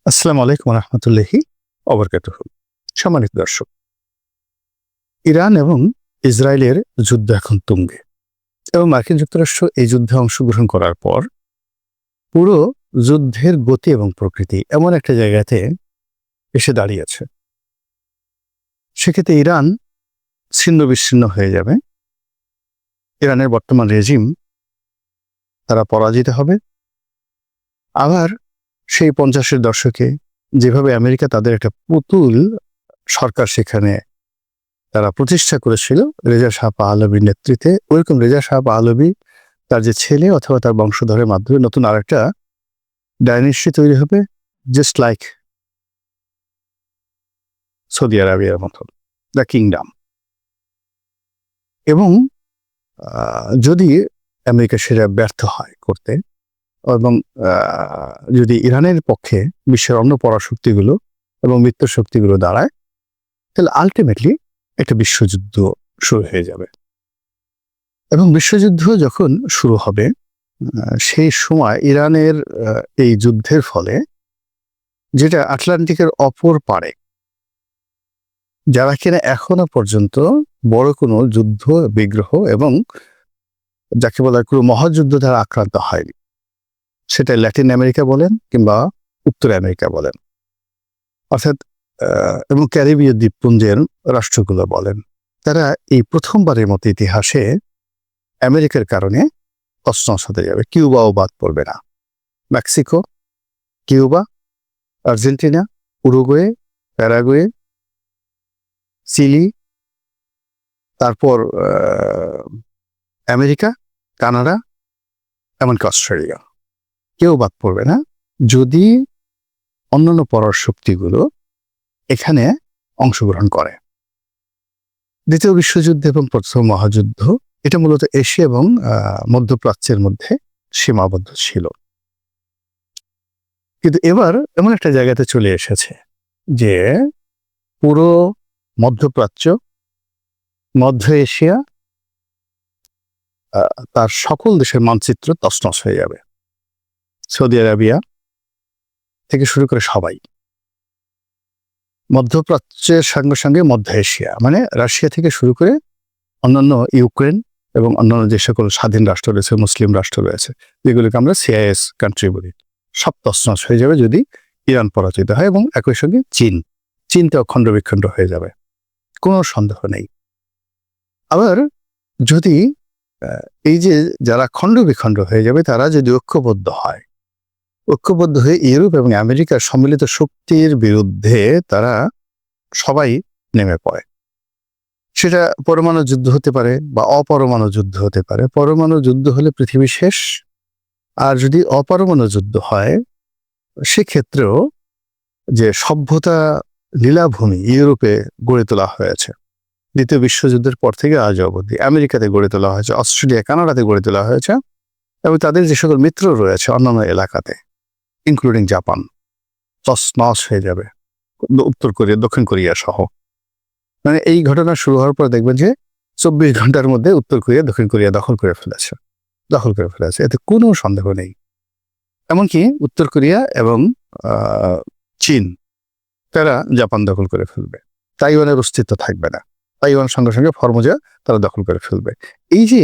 আসসালামু আলাইকুম রহমতুল্লাহি অবরকাতুহু। সম্মানিত দর্শক, ইরান এবং ইসরায়েলের যুদ্ধ এখন তুঙ্গে এবং মার্কিন যুক্তরাষ্ট্র এই যুদ্ধে অংশগ্রহণ করার পর পুরো যুদ্ধের গতি এবং প্রকৃতি এমন একটা জায়গাতে এসে দাঁড়িয়েছে। সেক্ষেত্রে ইরান ছিন্ন বিচ্ছিন্ন হয়ে যাবে। ইরানের বর্তমান রেজিম তারা পরাজিত হবে। আবার সেই 50-এর দশকে যেভাবে আমেরিকা তাদের একটা পুতুল সরকার সেখানে তারা প্রতিষ্ঠা করেছিল রেজা শাহ পাহলভীর নেতৃত্বে, ওইরকম রেজা শাহ পাহলভী তার যে ছেলে অথবা তার বংশধরের মাধ্যমে নতুন আরেকটা ডাইনেস্টি তৈরি হবে, জাস্ট লাইক সৌদি আরবিয়ার মতন, দ্য কিংডম। এবং যদি আমেরিকা সেটা ব্যর্থ হয় করতে এবং যদি ইরানের পক্ষে বিশ্বের অন্য পরাশক্তিগুলো এবং মিত্র শক্তিগুলো দাঁড়ায়, তাহলে আলটিমেটলি একটা বিশ্বযুদ্ধ শুরু হয়ে যাবে। এবং বিশ্বযুদ্ধ যখন শুরু হবে সেই সময় ইরানের এই যুদ্ধের ফলে যেটা আটলান্টিকের অপর পারে যারা কিনা এখনো পর্যন্ত বড় কোনো যুদ্ধ বিগ্রহ এবং যাকে বলা কোনো মহাযুদ্ধ দ্বারা আক্রান্ত হয়নি, সেটা ল্যাটিন আমেরিকা বলেন কিংবা উত্তর আমেরিকা বলেন, অর্থাৎ এবং ক্যারিবীয় দ্বীপপুঞ্জের রাষ্ট্রগুলো বলেন, তারা এই প্রথমবারের মতো ইতিহাসে আমেরিকার কারণে তছনছ হতে যাবে। কিউবাও বাদ পড়বে না। Mexico, Cuba, Argentina, Uruguay, Paraguay, Chile, তারপর আমেরিকা, কানাডা, এমনকি অস্ট্রেলিয়া, কেউ বাদ পড়বে না যদি অন্যান্য পরাশক্তিগুলো এখানে অংশগ্রহণ করে। দ্বিতীয় বিশ্বযুদ্ধ এবং প্রথম মহাযুদ্ধ এটা মূলত এশিয়া এবং মধ্যপ্রাচ্যের মধ্যে সীমাবদ্ধ ছিল, কিন্তু এবার এমন একটা জায়গাতে চলে এসেছে যে পুরো মধ্যপ্রাচ্য, মধ্য এশিয়া, তার সকল দেশের মানচিত্র তছনছ হয়ে যাবে। সৌদি আরবিয়া থেকে শুরু করে সবাই, মধ্যপ্রাচ্যের সঙ্গে সঙ্গে মধ্য এশিয়া মানে রাশিয়া থেকে শুরু করে অন্যান্য ইউক্রেন এবং অন্যান্য যে সকল স্বাধীন রাষ্ট্র রয়েছে, মুসলিম রাষ্ট্র রয়েছে, যেগুলোকে আমরা সিআইএস কান্ট্রি বলি, সব তছনছ হয়ে যাবে যদি ইরান পরাজিত হয়। এবং একই সঙ্গে চীনটাও খণ্ড বিখণ্ড হয়ে যাবে, কোনো সন্দেহ নেই। আবার যদি এই যে যারা খণ্ড বিখণ্ড হয়ে যাবে তারা যদি ঐক্যবদ্ধ হয়ে ইউরোপ এবং আমেরিকার সম্মিলিত শক্তির বিরুদ্ধে তারা সবাই নেমে পড়ে, সেটা পরমাণু যুদ্ধ হতে পারে বা অপরমাণু যুদ্ধ হতে পারে। পরমাণু যুদ্ধ হলে পৃথিবী শেষ, আর যদি অপরমাণু যুদ্ধ হয় সেক্ষেত্রেও যে সভ্যতা লীলাভূমি ইউরোপে গড়ে তোলা হয়েছে দ্বিতীয় বিশ্বযুদ্ধের পর থেকে আজ অবধি, আমেরিকাতে গড়ে তোলা হয়েছে, অস্ট্রেলিয়া, কানাডাতে গড়ে তোলা হয়েছে, এবং তাদের যে সকল মিত্র রয়েছে অন্যান্য এলাকাতে ইনক্লুডিং জাপান, তছনছ হয়ে যাবে, উত্তর কোরিয়া, দক্ষিণ কোরিয়া সহ। মানে এই ঘটনা শুরু হওয়ার পর দেখবেন যে 24 ঘন্টার মধ্যে উত্তর কোরিয়া দক্ষিণ কোরিয়া দখল করে ফেলেছে, এতে কোনো সন্দেহ নেই। এমনকি উত্তর কোরিয়া এবং চীন তারা জাপান দখল করে ফেলবে, তাইওয়ানের অস্তিত্ব থাকবে না, তাইওয়ান সঙ্গে সঙ্গে ফরমোজা তারা দখল করে ফেলবে। এই যে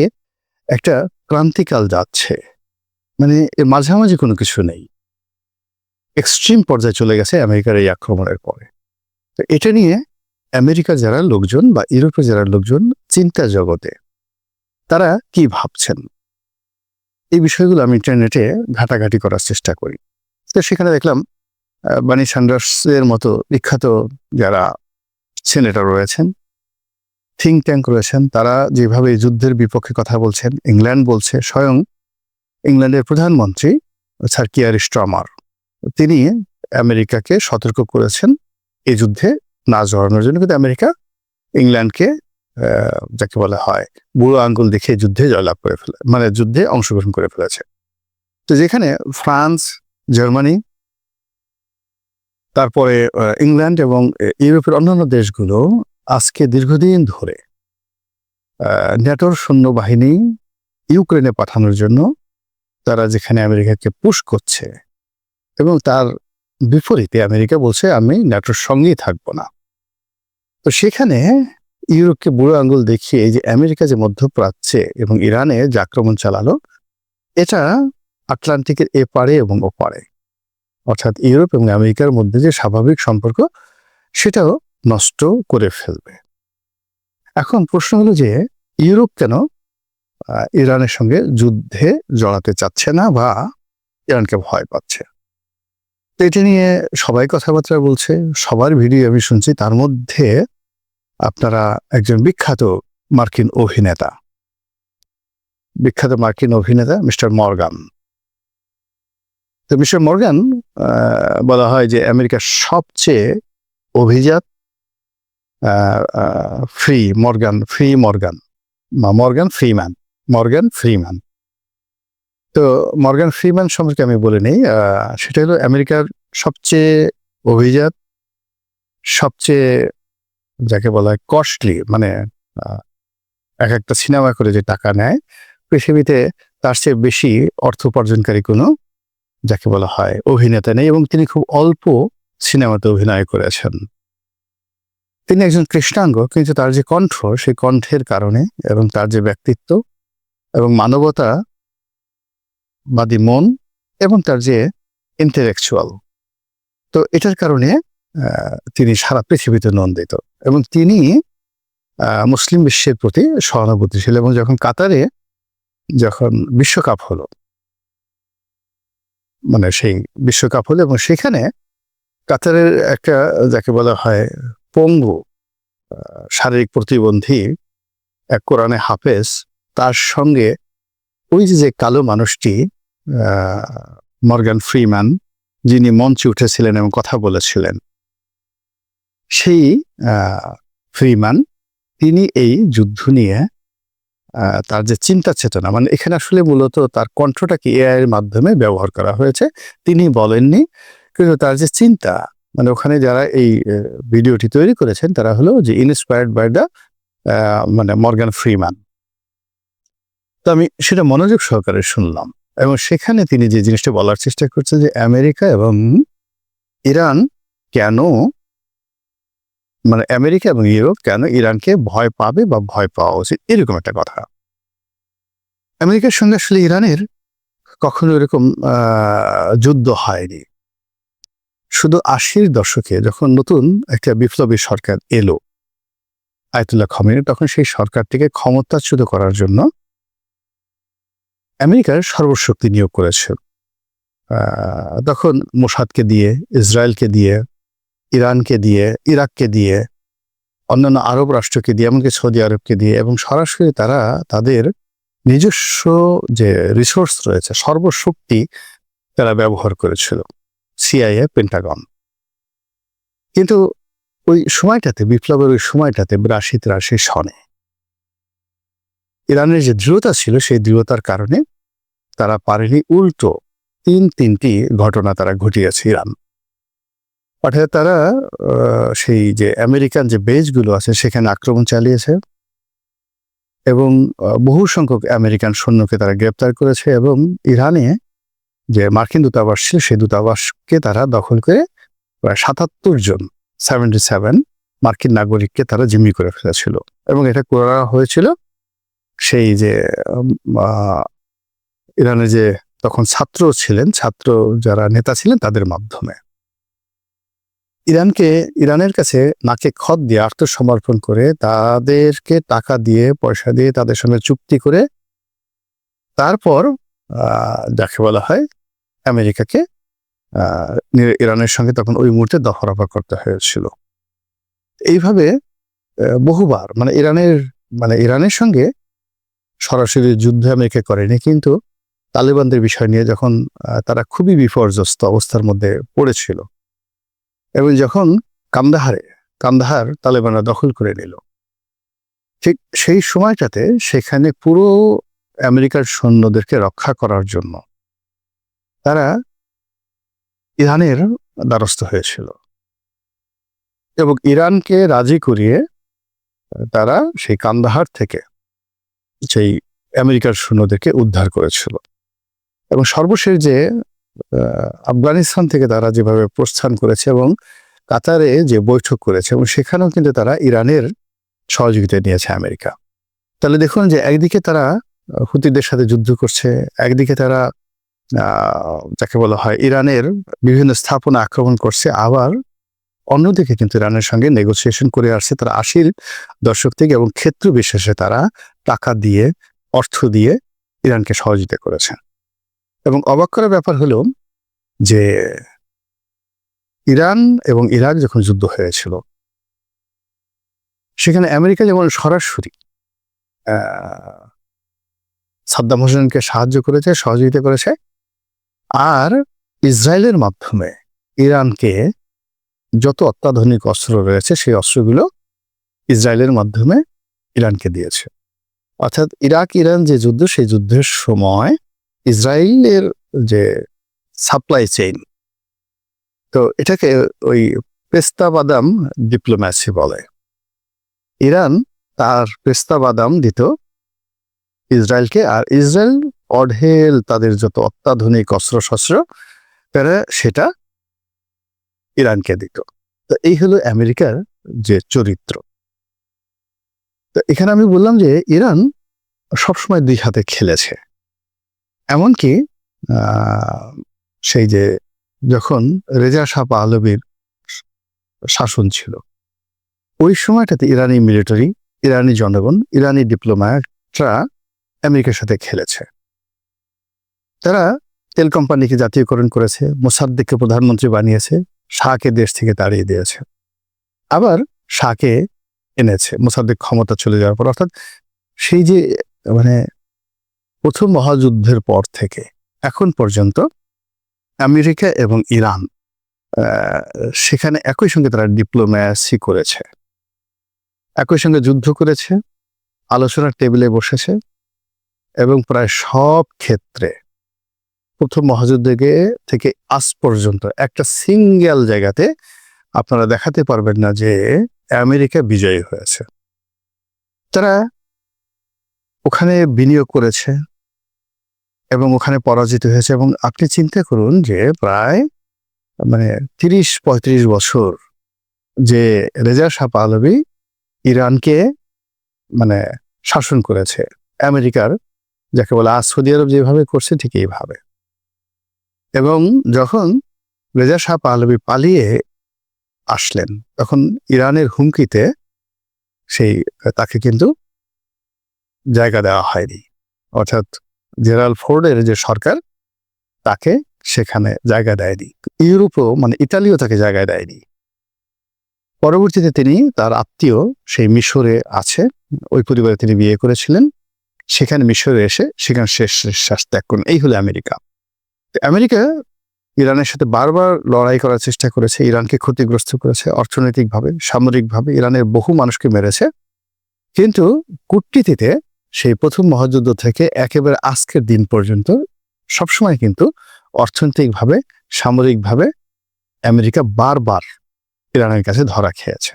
একটা ক্রান্তিকাল যাচ্ছে, মানে এর মাঝামাঝি কোনো কিছু নেই, এক্সট্রিম পর্যায়ে চলে গেছে আমেরিকার এই আক্রমণের পরে। তো এটা নিয়ে আমেরিকার যারা লোকজন বা ইউরোপের যারা লোকজন চিন্তা জগতে তারা কি ভাবছেন, এই বিষয়গুলো আমি ইন্টারনেটে ঘাটাঘাটি করার চেষ্টা করি। তো সেখানে দেখলাম বার্নি স্যান্ডার্সের মতো বিখ্যাত যারা সেনেটর রয়েছেন, থিঙ্ক ট্যাঙ্ক রয়েছেন, তারা যেভাবে যুদ্ধের বিপক্ষে কথা বলছেন, ইংল্যান্ড বলছে, স্বয়ং ইংল্যান্ডের প্রধানমন্ত্রী স্যার কিয়ার স্টারমার তিনি আমেরিকাকে সতর্ক করেছেন এই যুদ্ধে না জড়ানোর জন্য, কিন্তু আমেরিকা ইংল্যান্ডকে যাকে বলা হয় বুড়ো আঙ্গুল দেখে যুদ্ধে জয়লাভ করে ফেলে, মানে যুদ্ধে অংশগ্রহণ করে ফেলেছে। তো যেখানে ফ্রান্স, জার্মানি, তারপরে ইংল্যান্ড এবং ইউরোপের অন্যান্য দেশগুলো আজকে দীর্ঘদিন ধরে ন্যাটোর সৈন্যবাহিনী ইউক্রেনে পাঠানোর জন্য তারা যেখানে আমেরিকাকে পুশ করছে এবং তার বিপরীতে আমেরিকা বলছে আমি ন্যাটোর সঙ্গেই থাকবো না। তো সেখানে ইউরোপকে বুড়ো আঙ্গুল দেখিয়ে এই যে আমেরিকা যে মধ্যপ্রাচ্যে এবং ইরানে যে আক্রমণ চালালো, এটা আটলান্টিকের এপারে এবং ওপারে, অর্থাৎ ইউরোপ এবং আমেরিকার মধ্যে যে স্বাভাবিক সম্পর্ক সেটাও নষ্ট করে ফেলবে। এখন প্রশ্ন হলো যে ইউরোপ কেন ইরানের সঙ্গে যুদ্ধে জড়াতে চাচ্ছে না বা ইরানকে ভয় পাচ্ছে? তো এটা নিয়ে সবাই কথাবার্তা বলছে, সবার ভিডিও আমি শুনছি। তার মধ্যে আপনারা একজন বিখ্যাত মার্কিন অভিনেতা মিস্টার মর্গান। তো মিস্টার মর্গান বলা হয় যে আমেরিকার সবচেয়ে অভিজাত মর্গান ফ্রিম্যান। তো মর্গান ফ্রিম্যান সম্পর্কে আমি বলে নেই। সেটা হলো আমেরিকার সবচেয়ে অভিজাত, সবচেয়ে যাকে বলা হয় কস্টলি, মানে এক একটা সিনেমা করে যে টাকা নেয় পৃথিবীতে তার চেয়ে বেশি অর্থ উপার্জনকারী কোনো যাকে বলা হয় অভিনেতা নেই, এবং তিনি খুব অল্প সিনেমাতে অভিনয় করেছেন। তিনি একজন কৃষ্ণাঙ্গ, কিন্তু তার যে কণ্ঠ, সেই কণ্ঠের কারণে এবং তার যে ব্যক্তিত্ব এবং মানবতাবাদী মন এবং তার যে ইন্টেলেকচুয়াল, তো এটার কারণে তিনি সারা পৃথিবীতে নন্দিত। এবং তিনি মুসলিম বিশ্বের প্রতি সহানুভূতিশীল। এবং যখন কাতারে বিশ্বকাপ হলো, মানে সেই বিশ্বকাপ হলো, এবং সেখানে কাতারের একটা যাকে বলা হয় পঙ্গু শারীরিক প্রতিবন্ধী এক কোরআনে হাফেজ, তার সঙ্গে ওই যে কালো মানুষটি মর্গান ফ্রিম্যান, যিনি মঞ্চে উঠেছিলেন এবং কথা বলেছিলেন, সেই ফ্রিম্যান তিনি এই যুদ্ধ নিয়ে তার যে চিন্তা চেতনা, মানে এখানে আসলে মূলত তার কণ্ঠটাকে এআই এর মাধ্যমে ব্যবহার করা হয়েছে, তিনি বলেননি, কিন্তু তার যে চিন্তা, মানে ওখানে যারা এই ভিডিওটি তৈরি করেছেন তারা হলো যে ইন্সপায়ার্ড বাই দ্য মানে মর্গান ফ্রিম্যান। তো আমি সেটা মনোযোগ সহকারে শুনলাম, এবং সেখানে তিনি যে জিনিসটা বলার চেষ্টা করছেন যে আমেরিকা এবং ইরান কেন, মানে আমেরিকা এবং ইউরোপ কেন ইরানকে ভয় পাবে বা ভয় পাওয়া উচিত, এরকম একটা কথা। আমেরিকার সঙ্গে আসলে ইরানের কখনো এরকম যুদ্ধ হয়নি। শুধু 80-র দশকে যখন নতুন একটা বিপ্লবী সরকার এলো আয়াতুল্লাহ খামেনি, তখন সেই সরকারটিকে ক্ষমতাচ্যুত করার জন্য আমেরিকার সর্বশক্তি নিয়োগ করেছে। তখন মোসাদকে দিয়ে, ইসরায়েলকে দিয়ে, ইরানকে দিয়ে, ইরাককে দিয়ে, অন্যান্য আরব রাষ্ট্রকে দিয়ে, এমনকি সৌদি আরবকে দিয়ে, এবং সরাসরি তারা তাদের নিজস্ব যে রিসোর্স রয়েছে, সর্বশক্তি তারা ব্যবহার করেছিল, সিআইএ, পেন্টাগন। কিন্তু ওই সময়টাতে, বিপ্লবের ওই সময়টাতে 82-83 সনে ইরানের যে দৃঢ়তা ছিল, সেই দৃঢ়তার কারণে তারা পারেনি, উল্টো তিনটি ঘটনা তারা ঘটিয়েছে ইরান। অর্থাৎ তারা সেই যে আমেরিকান যে বেসগুলো আছে সেখানে আক্রমণ চালিয়েছে, এবং বহু সংখ্যক আমেরিকান সৈন্যকে তারা গ্রেপ্তার করেছে, এবং ইরানে যে মার্কিন দূতাবাস ছিল সেই দূতাবাসকে তারা দখল করে প্রায় 77 মার্কিন নাগরিককে তারা জিম্মি করে ফেলেছিল। এবং এটা করা হয়েছিল সেই যে ইরানের যে তখন ছাত্র যারা নেতা ছিলেন তাদের মাধ্যমে। ইরানের কাছে নাকে খত দিয়ে আত্মসমর্পণ করে, তাদেরকে টাকা দিয়ে, পয়সা দিয়ে, তাদের সঙ্গে চুক্তি করে, তারপর যাকে বলা হয় আমেরিকাকে ইরানের সঙ্গে তখন ওই মুহূর্তে দফারফা করতে হয়েছিল। এইভাবে বহুবার, মানে ইরানের সঙ্গে সরাসরি যুদ্ধ আমেরিকা করেনি, কিন্তু তালেবানদের বিষয় নিয়ে যখন তারা খুবই বিপর্যস্ত অবস্থার মধ্যে পড়েছিল, এবং যখন কান্দাহার তালেবানরা দখল করে নিল, ঠিক সেই সময়টাতে সেখানে পুরো আমেরিকার সৈন্যদেরকে রক্ষা করার জন্য তারা ইরানের দ্বারস্থ হয়েছিল, এবং ইরানকে রাজি করিয়ে তারা সেই কান্দাহার থেকে সেই আমেরিকার সৈন্যদেরকে উদ্ধার করেছিল। এবং সর্বশেষ যে আফগানিস্তান থেকে তারা যেভাবে প্রস্থান করেছে এবং কাতারে যে বৈঠক করেছে এবং সেখানেও কিন্তু তারা ইরানের সহযোগিতা নিয়েছে আমেরিকা। তাহলে দেখুন যে একদিকে তারা হুতিদের সাথে যুদ্ধ করছে, একদিকে তারা যাকে বলা হয় ইরানের বিভিন্ন স্থাপনা আক্রমণ করছে, আবার অন্যদিকে কিন্তু ইরানের সঙ্গে নেগোসিয়েশন করে আসছে তারা 80-র দশক থেকে এবং ক্ষেত্র বিশেষে তারা টাকা দিয়ে, অর্থ দিয়ে ইরানকে সহযোগিতা করেছে। এবং অবাক করার ব্যাপার হলো যে ইরান এবং ইরাক যখন যুদ্ধ হয়েছিল সেখানে আমেরিকা যেমন সরাসরি সাদ্দাম হোসেনকে সাহায্য করেছে, সহযোগিতা করেছে, আর ইসরায়েলের মাধ্যমে ইরানকে যত অত্যাধুনিক অস্ত্র রয়েছে সেই অস্ত্রগুলো ইসরায়েলের মাধ্যমে ইরানকে দিয়েছে। অর্থাৎ ইরাক ইরান যে যুদ্ধ, সেই যুদ্ধের সময় ইসরায়েলের যে সাপ্লাই চেইন, তো এটাকে ওই পেস্তা বাদাম ডিপ্লোম্যাসি বলে। ইরান তার পেস্তা বাদাম দিত ইসরায়েলকে, আর ইসরায়েল অঢেল তাদের যত অত্যাধুনিক অস্ত্রশস্ত্র তারা সেটা ইরানকে দিত। তো এই হলো আমেরিকার যে চরিত্র। তো এখানে আমি বললাম যে ইরান সবসময় দুই হাতে খেলেছে। এমনকি সেই যে যখন রেজা শাহ পাহলভীর শাসন ছিল ওই সময়টাতে ইরানি মিলিটারি, ইরানি জনগণ, ইরানি ডিপ্লোম্যাটরা আমেরিকার সাথে খেলেছে। তারা তেল কোম্পানিকে জাতীয়করণ করেছে, মোসাদ্দেককে প্রধানমন্ত্রী বানিয়েছে, শাহকে দেশ থেকে তাড়িয়ে দিয়েছে, আবার শাহকে এনেছে মোসাদ্দেক ক্ষমতা চলে যাওয়ার পর। অর্থাৎ সেই যে মানে প্রথম মহাযুদ্ধের পর থেকে এখন পর্যন্ত আমেরিকা এবং ইরান সেখানে একই সঙ্গে তারা ডিপ্লোম্যাসি করেছে, একই সঙ্গে যুদ্ধ করেছে, আলোচনার টেবিলে বসেছে এবং প্রায় সব ক্ষেত্রে প্রথম মহাযুদ্ধ থেকে আজ পর্যন্ত একটা সিঙ্গেল জায়গাতে আপনারা দেখাতে পারবেন না যে আমেরিকা বিজয়ী হয়েছে। তারা ওখানে বিনিয়োগ করেছে এবং ওখানে পরাজিত হয়েছে। এবং আপনি চিন্তা করুন যে প্রায় 30-35 বছর যে রেজা শাহ পাহলভী ইরানকে শাসন করেছে, আমেরিকার যাকে বলে সৌদি আরব যেভাবে করছে ঠিক এইভাবে। এবং যখন রেজা শাহ পাহলভী পালিয়ে আসলেন তখন ইরানের হুমকিতে তাকে কিন্তু জায়গা দেওয়া হয়নি। অর্থাৎ জেনারেল ফোর্ডের যে সরকার তাকে সেখানে জায়গা দেয়নি। ইউরোপও ইতালিও তাকে জায়গা দেয়নি। পরবর্তীতে তিনি তার আত্মীয় সেই মিশরে আছে, ওই পরিবারে তিনি বিয়ে করেছিলেন, সেখানে মিশরে এসে সেখানে শেষ শ্বাস ত্যাগ করেন। এই হলো আমেরিকা। আমেরিকা ইরানের সাথে বারবার লড়াই করার চেষ্টা করেছে, ইরানকে ক্ষতিগ্রস্ত করেছে অর্থনৈতিকভাবে, সামরিকভাবে, ইরানের বহু মানুষকে মেরেছে। কিন্তু কূটনীতিতে সেই প্রথম মহাযুদ্ধ থেকে একেবারে আজকের দিন পর্যন্ত সবসময় কিন্তু অর্থনৈতিকভাবে, সামরিকভাবে আমেরিকা বারবার ইরানের কাছে ধরা খেয়েছে।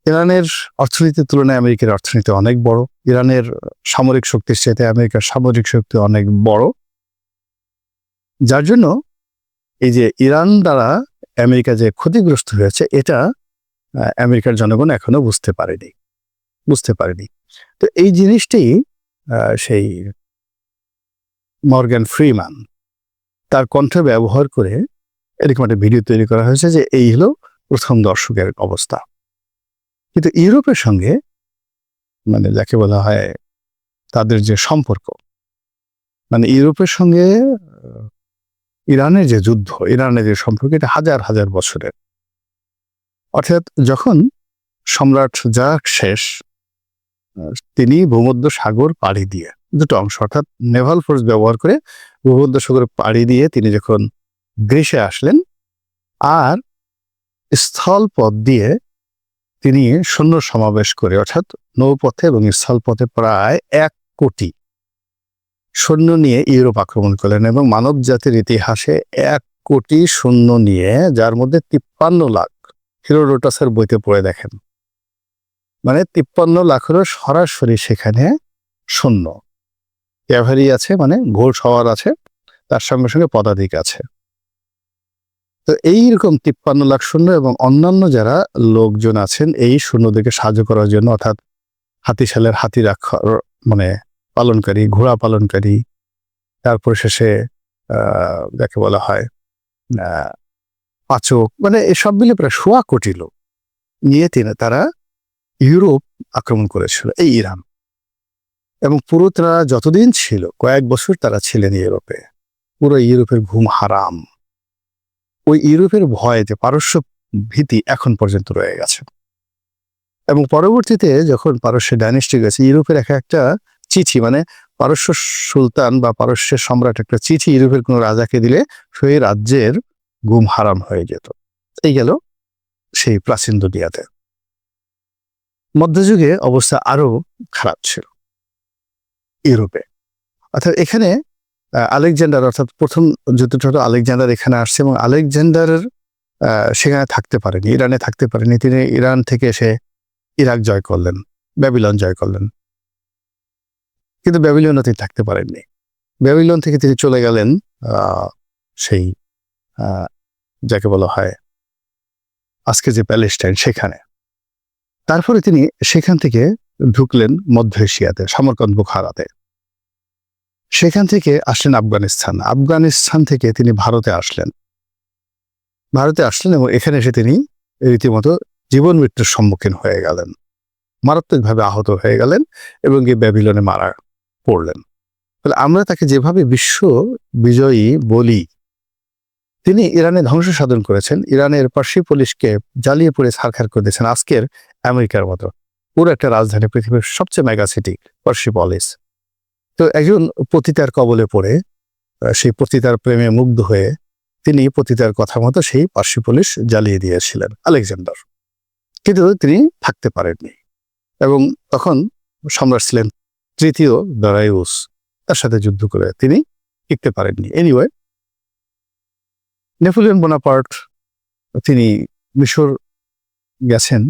ইরানের অর্থনীতির তুলনায় আমেরিকার অর্থনীতি অনেক বড়, ইরানের সামরিক শক্তির চাইতে আমেরিকার সামরিক শক্তি অনেক বড়, যার জন্য এই যে ইরান দ্বারা আমেরিকা যে ক্ষতিগ্রস্ত হয়েছে এটা আমেরিকার জনগণ এখনো বুঝতে পারেনি। তো এই জিনিসটি সেই মর্গান ফ্রিম্যান তার কণ্ঠ ব্যবহার করে এরকম একটা ভিডিও তৈরি করা হয়েছে যে এই হলো প্রথম দর্শকের অবস্থা। কিন্তু ইউরোপের সঙ্গে যাকে বলা হয় তাদের যে সম্পর্ক, ইউরোপের সঙ্গে ইরানের যে যুদ্ধ, ইরানের যে সম্পর্ক, এটা হাজার হাজার বছরের। অর্থাৎ যখন সম্রাট জার্কশেস তিনি ভূমধ্য সাগর পাড়ি দিয়ে দুটো অংশ অর্থাৎ নেভাল ফোর্স ব্যবহার করে ভূমধ্য সাগর পাড়ি দিয়ে তিনি যখন গ্রীসে আসলেন, আর স্থলপথ দিয়ে তিনি সৈন্য সমাবেশ করে অর্থাৎ নৌপথে এবং স্থলপথে প্রায় 1 কোটি সৈন্য নিয়ে ইউরোপ আক্রমণ করলেন। এবং মানব জাতির ইতিহাসে 1 কোটি সৈন্য নিয়ে, যার মধ্যে 53 লাখ, হিরোডোটাসের বইতে পড়ে দেখেন, 53 লাখেরও সরাসরি সেখানে সৈন্য, ক্যাভারি আছে, ঘোড় সওয়ার আছে, তার সঙ্গে সঙ্গে পদাধিক আছে। তো এইরকম 53 লাখ সৈন্য এবং অন্যান্য যারা লোকজন আছেন এই সৈন্যদেরকে সাহায্য করার জন্য, অর্থাৎ হাতিশালের হাতি রাখার মানে পালনকারী, ঘোড়া পালনকারী, তারপর শেষে যাকে বলা হয় পাচক, মানে এসব মিলে প্রায় 1.25 কোটি লোক নিয়ে তারা ইউরোপ আক্রমণ করেছিল, এই ইরান। এবং পুরো তারা যতদিন ছিল, কয়েক বছর তারা ছিলেন ইউরোপে, পুরো ইউরোপের ঘুম হারাম। ওই ইউরোপের ভয়ে যে পারস্য ভীতি এখন পর্যন্ত রয়ে গেছে। এবং পরবর্তীতে যখন পারস্য ডাইনেস্টি গেছে, ইউরোপের একটা চিঠি, মানে পারস্য সুলতান বা পারস্যের সম্রাট একটা চিঠি ইউরোপের কোনো রাজাকে দিলে সেই রাজ্যের ঘুম হারাম হয়ে যেত। এই গেল সেই প্রাচীন দুনিয়াতে। মধ্যযুগে অবস্থা আরো খারাপ ছিল ইউরোপে। অর্থাৎ এখানে আলেকজান্ডার, অর্থাৎ প্রথম যুদ্ধটা আলেকজান্ডার এখানে আসছে, এবং আলেকজান্ডারের সেখানে থাকতে পারেনি, ইরানে থাকতে পারেনি। তিনি ইরান থেকে এসে ইরাক জয় করলেন, ব্যাবিলন জয় করলেন, কিন্তু ব্যাবিলনে তিনি থাকতে পারেননি। ব্যাবিলন থেকে তিনি চলে গেলেন সেই যাকে বলা হয় আজকে যে প্যালেস্টাইন, সেখানে। তারপরে তিনি সেখান থেকে ঢুকলেন মধ্য এশিয়াতে, সমরকন্দ, বুখারাতে। সেখান থেকে আসলেন আফগানিস্তান। আফগানিস্তান থেকে তিনি ভারতে আসলেন এবং এখানে এসে তিনি রীতিমতো জীবন মৃত্যুর সম্মুখীন হয়ে গেলেন, মারাত্মকভাবে আহত হয়ে গেলেন এবং গিয়ে ব্যাবিলনে মারা পড়লেন। তাহলে আমরা তাকে যেভাবে বিশ্ব বিজয়ী বলি, তিনি ইরানে ধ্বংস সাধন করেছেন, ইরানের পার্সিপলিসকে জ্বালিয়ে পুড়ে ছারখার করে দিয়েছেন, আজকের আমেরিকার মতো পুরো একটা রাজধানী, পৃথিবীর সবচেয়ে মেগা সিটি পার্সিপলিস। তো একজন পতিতার কবলে পড়ে, সেই পতিতার প্রেমে মুগ্ধ হয়ে তিনি পতিতার কথা মতো সেই পার্সিপলিস জ্বালিয়ে দিয়েছিলেন আলেকজান্ডার, কিন্তু তিনি থাকতে পারেননি। এবং তখন সম্রাট ছিলেন তৃতীয় দারাইউস, তার সাথে যুদ্ধ করে তিনি টিকতে পারেননি। এনিওয়ে, নেপোলিয়ন বোনাপার্ট তিনি মিশর গেছেন,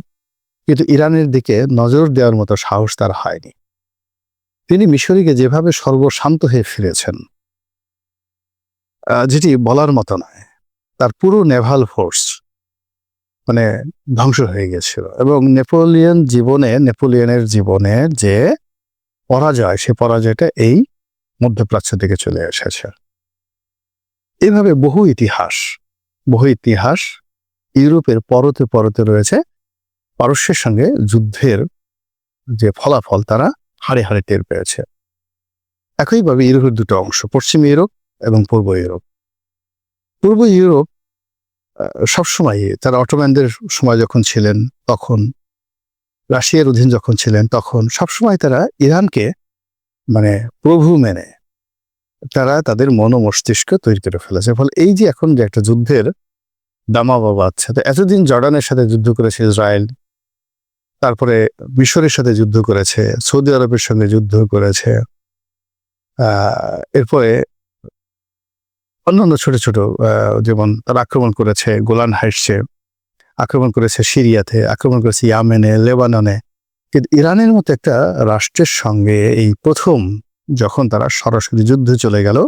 কিন্তু ইরানের দিকে নজর দেওয়ার মতো সাহস তার হয়নি। তিনি মিশরীকে যেভাবে সর্বশান্ত হয়ে ফিরেছেন, যেটি বলার মতো নয়। তার পুরো নেভাল ফোর্স মানে ধ্বংস হয়ে গেছিল। এবং নেপোলিয়নের জীবনে যে পরাজয়, সে পরাজয়টা এই মধ্যপ্রাচ্য থেকে চলে এসেছে। এইভাবে বহু ইতিহাস ইউরোপের পরতে পরতে রয়েছে। পারস্যের সঙ্গে যুদ্ধের যে ফলাফল তারা হাড়ে হাড়ে টের পেয়েছে। একইভাবে ইউরোপের দুটো অংশ, পশ্চিম ইউরোপ এবং পূর্ব ইউরোপ। পূর্ব ইউরোপ সবসময় তারা অটোম্যানদের সময় যখন ছিলেন, তখন রাশিয়ার অধীন যখন ছিলেন, তখন সবসময় তারা ইরানকে মানে প্রভু মেনে তারা তাদের মন ও মস্তিষ্ক তৈরি করে ফেলেছে। ফলে এই যে এখন যে একটা যুদ্ধের দামামা বাজছে, তো এতদিন জর্ডানের সাথে যুদ্ধ করেছে ইসরায়েল, তারপরে মিশরের সাথে যুদ্ধ করেছে, সৌদি আরবের সঙ্গে যুদ্ধ করেছে, এরপরে অন্যান্য ছোট ছোট যেমন তারা আক্রমণ করেছে গোলান হাইটসে, আক্রমণ করেছে সিরিয়াতে, আক্রমণ করেছে ইয়েমেনে, লেবাননে। কিন্তু ইরানের মতো একটা রাষ্ট্রের সঙ্গে এই প্রথম যখন তারা সরাসরি যুদ্ধে চলে গেল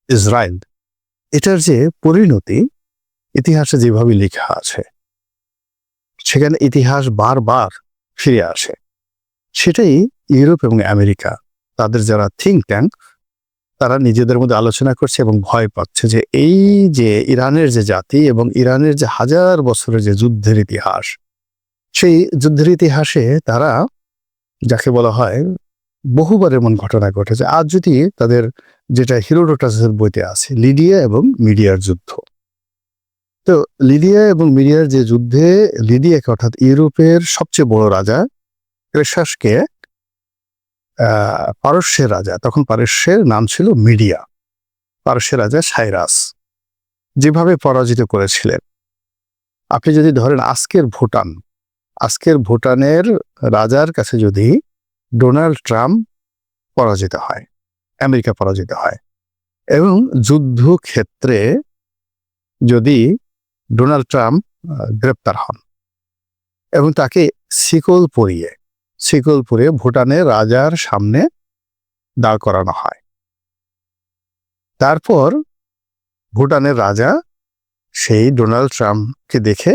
ইসরায়েল, এটার যে পরিণতি ইতিহাসে যেভাবে লেখা আছে, সেখানে ইতিহাস বারবার ফিরে আসে। সেটাই ইউরোপ এবং আমেরিকা, তাদের যারা থিঙ্ক ট্যাঙ্ক, তারা নিজেদের মধ্যে আলোচনা করছে এবং ভয় পাচ্ছে যে এই যে ইরানের যে জাতি এবং ইরানের যে হাজার বছরের যে যুদ্ধের ইতিহাস, সেই যুদ্ধের ইতিহাসে তারা যাকে বলা হয় বহুবার এমন ঘটনা ঘটেছে। আজ যদি তাদের যেটা হিরোডোটাসের বইতে আছে, লিডিয়া এবং মিডিয়ার যুদ্ধ, তো লিডিয়া এবং মিডিয়ার যে যুদ্ধে লিডিয়াকে, অর্থাৎ ইউরোপের সবচেয়ে বড় রাজা ক্রেশাসকে, পারস্যের রাজা, তখন পারস্যের নাম ছিল মিডিয়া, পারস্যের রাজা সাইরাস যেভাবে পরাজিত করেছিলেন। আপনি যদি ধরেন আজকের ভুটানের রাজার কাছে যদি ডোনাল্ড ট্রাম্প পরাজিত হয়, আমেরিকা পরাজিত হয়, এবং যুদ্ধক্ষেত্রে যদি ডোনাল্ড ট্রাম্প গ্রেপ্তার হন এবং তাকে শিকল পরিয়ে ভুটানের রাজার সামনে দাঁড় করানো হয়, তারপর ভুটানের রাজা সেই ডোনাল্ড ট্রাম্পকে দেখে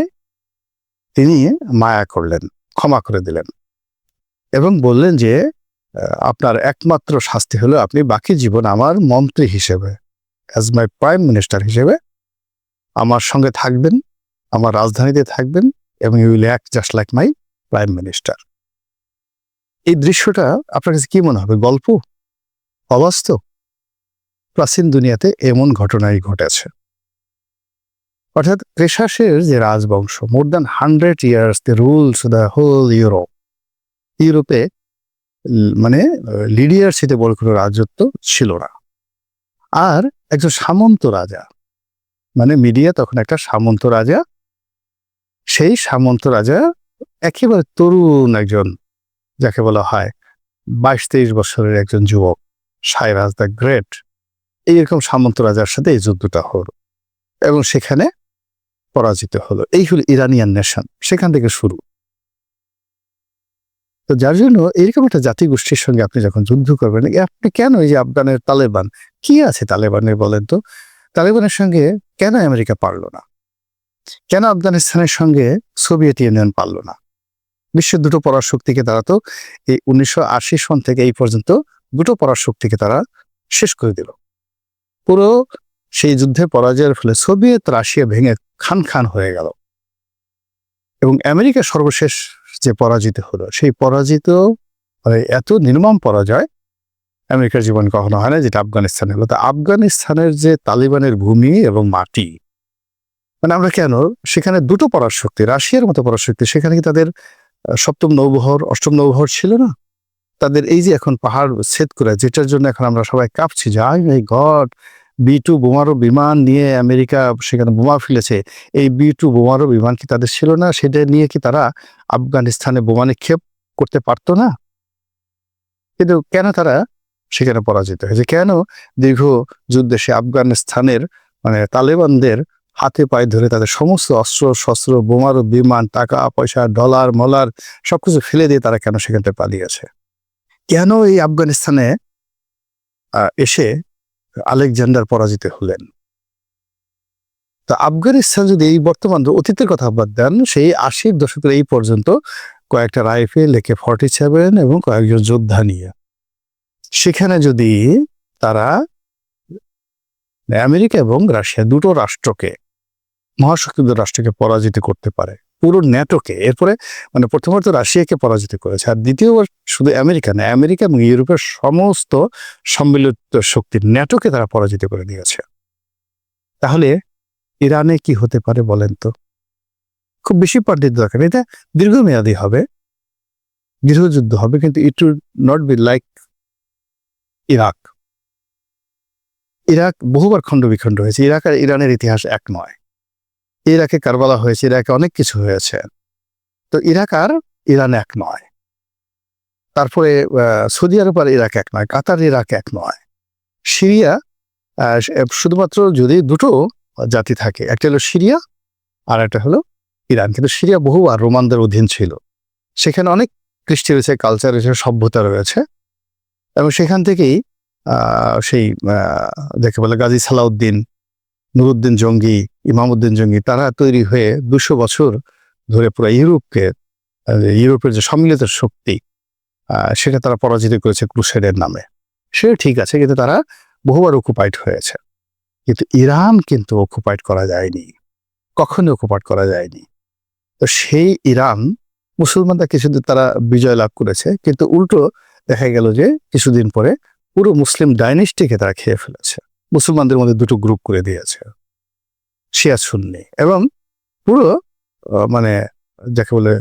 তিনি মায়া করলেন, ক্ষমা করে দিলেন এবং বললেন যে আপনার একমাত্র শাস্তি হলো আপনি বাকি জীবন আমার মন্ত্রী হিসেবে, অ্যাজ মাই প্রাইম মিনিস্টার হিসেবে আমার সঙ্গে থাকবেন, আমার রাজধানীতে থাকবেন এবং you will act just like my prime minister. এই দৃশ্যটা আপনার কাছে কি মনে হবে? গল্প? অবাস্তব? প্রাচীন দুনিয়াতে এমন ঘটনাই ঘটেছে। অর্থাৎ ক্রেশাসের যে রাজবংশ, more than 100 years they rules the whole Europe. ইউরোপে মানে লিডিয়ার সাথে বড় কোনো রাজত্ব ছিল না। আর একজন সামন্ত রাজা, মানে মিডিয়া তখন একটা সামন্ত রাজা, সেই সামন্ত রাজা একেবারে তরুণ একজন, যাকে বলা হয় 22-23 বছরের একজন যুবক, সাইরাস দ্য গ্রেট, এইরকম সামন্ত রাজার সাথে এই যুদ্ধটা হলো এবং সেখানে পরাজিত হলো। এই হলো ইরানিয়ান নেশন, সেখান থেকে শুরু। তো যার জন্য এরকম একটা জাতিগোষ্ঠীর সঙ্গে আপনি যখন যুদ্ধ করবেন, আপনি কেন এই যে আফগানের তালেবান, কি আছে তালেবানের বলেন তো? তালেবানের সঙ্গে কেন আমেরিকা পারল না? কেন আফগানিস্তানের সঙ্গে সোভিয়েত ইউনিয়ন পারল না? বিশ্বের দুটো পরাশক্তিকে তারা তো এই 1980 সন থেকে এই পর্যন্ত দুটো পরাশক্তিকে তারা শেষ করে দিল। পুরো সেই যুদ্ধে পরাজয়ের ফলে সোভিয়েত রাশিয়া ভেঙে খান খান হয়ে গেল এবং আমেরিকা সর্বশেষ যে পরাজিত হলো, সেই পরাজিত এত নির্মম পরাজয় আমেরিকার জীবন কখনো হয় না, যেটা আফগানিস্তানে হলো। তা আফগানিস্তানের যে তালিবানের ভূমি এবং মাটি, মানে আমরা কেন সেখানে দুটো পরাশক্তি, রাশিয়ার মতো পরাশক্তি, সেখানে কি তাদের সপ্তম নৌবহর, অষ্টম নৌবহর ছিল না? তাদের এই যে এখন পাহাড় ছেদ করে, যেটার জন্য এখন আমরা সবাই কাঁপছি যে আই গড, B-2 বোমারু বিমান নিয়ে আমেরিকা সেখানে বোমা ফেলেছে, এই B-2 বোমারু বিমান কি তাদের ছিল না? সেটা নিয়ে কি তারা আফগানিস্তানে বোমা নিক্ষেপ করতে পারতো না? কিন্তু কেন তারা সেখানে পরাজিত হয়েছে? কেন দীর্ঘ যুদ্ধে সে আফগানিস্তানের মানে তালেবানদের হাতে পায়ে ধরে তাদের সমস্ত অস্ত্র শস্ত্র, বোমারু বিমান, টাকা পয়সা, ডলার মলার সবকিছু ফেলে দিয়ে তারা কেন সেখান থেকে পালিয়েছে? কেন এই আফগানিস্তানে এসে আলেকজান্ডার পরাজিত হলেন? তো আফগানিস্তান যদি এই বর্তমান অতীতের কথা বাদ দেন, সেই 80-র দশকের এই পর্যন্ত কয়েকটা রাইফেল, AK-47 এবং কয়েকজন যোদ্ধা নিয়ে সেখানে যদি তারা আমেরিকা এবং রাশিয়া দুটো রাষ্ট্রকে, মহাশক্তিধর রাষ্ট্রকে পরাজিত করতে পারে, পুরো ন্যাটোকে, এরপরে মানে প্রথমত রাশিয়াকে পরাজিত করেছে, আর দ্বিতীয়বার শুধু আমেরিকা না, আমেরিকা এবং ইউরোপের সমস্ত সম্মিলিত শক্তির ন্যাটোকে তারা পরাজিত করে দিয়েছে, তাহলে ইরানে কি হতে পারে বলেন তো? খুব বেশি পার্টির দরকার, এটা দীর্ঘমেয়াদী হবে, গৃহযুদ্ধ হবে, কিন্তু it will not be like Iraq. Iraq বহুবার খণ্ড বিখণ্ড হয়েছে, ইরাক আর ইরানের ইতিহাস এক নয়। ইরাকে কারবালা হয়েছে, ইরাকে অনেক কিছু হয়েছে, তো ইরাক আর ইরান এক নয়। তারপরে সৌদি আরব আর ইরাক এক নয়, কাতার ইরাক এক নয়। সিরিয়া শুধুমাত্র যদি দুটো জাতি থাকে, একটা হলো সিরিয়া আর একটা হলো ইরান, কিন্তু সিরিয়া বহুবার রোমানদের অধীন ছিল, সেখানে অনেক কৃষ্টি রয়েছে, কালচার রয়েছে, সভ্যতা রয়েছে এবং সেখান থেকেই সেই যাকে বলে গাজী সালাউদ্দিন, নুরুদ্দিন জঙ্গি, ইমামউদ্দিন জঙ্গি, তারা তৈরি হয়ে 200 বছর ধরে পুরো ইউরোপের যে সম্মিলিত শক্তি সেটা তারা পরাজিত করেছে ক্রুসেডের নামে। সেটা ঠিক আছে, কিন্তু তারা বহুবার অকুপাইড হয়েছে, কিন্তু ইরান কিন্তু অকুপাইড করা যায়নি, কখনো অকুপাইড করা যায়নি। তো সেই ইরান মুসলমানরা কিছুদিন তারা বিজয় লাভ করেছে, কিন্তু উল্টো দেখা গেল যে কিছুদিন পরে পুরো মুসলিম ডাইনেস্টিকে তারা খেয়ে ফেলেছে, মুসলমানদের মধ্যে দুটো গ্রুপ করে দিয়েছে, শিয়া সুন্নি, এবং পুরো মানে যাকে বলে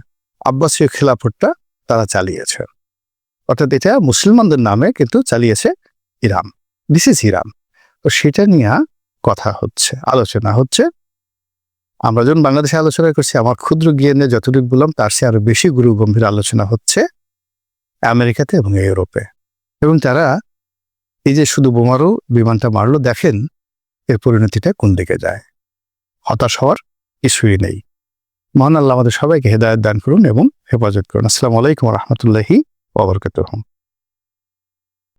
আব্বাসীয় খেলাফতটা তারা চালিয়েছে। অর্থাৎ এটা মুসলমানদের নামে কিন্তু চালিয়েছে ইরান। This is Iran. তো সেটা নিয়ে কথা হচ্ছে, আলোচনা হচ্ছে। আমরা যখন বাংলাদেশে আলোচনা করছি, আমার ক্ষুদ্র জ্ঞানে যতটুকু বললাম তার চেয়ে আরো বেশি গুরু গম্ভীর আলোচনা হচ্ছে আমেরিকাতে এবং ইউরোপে। এবং তারা এই যে শুধু বোমারু বিমানটা মারলো, দেখেন এর পরিণতিটা কোন দিকে যায়। হতাশ হওয়ার কিছুই নেই। মহান আল্লাহ আমাদের সবাইকে হেদায়েত দান করুন এবং হেফাজত করুন। আসসালামু আলাইকুম ওয়া রাহমাতুল্লাহি ওয়া বারাকাতুহু।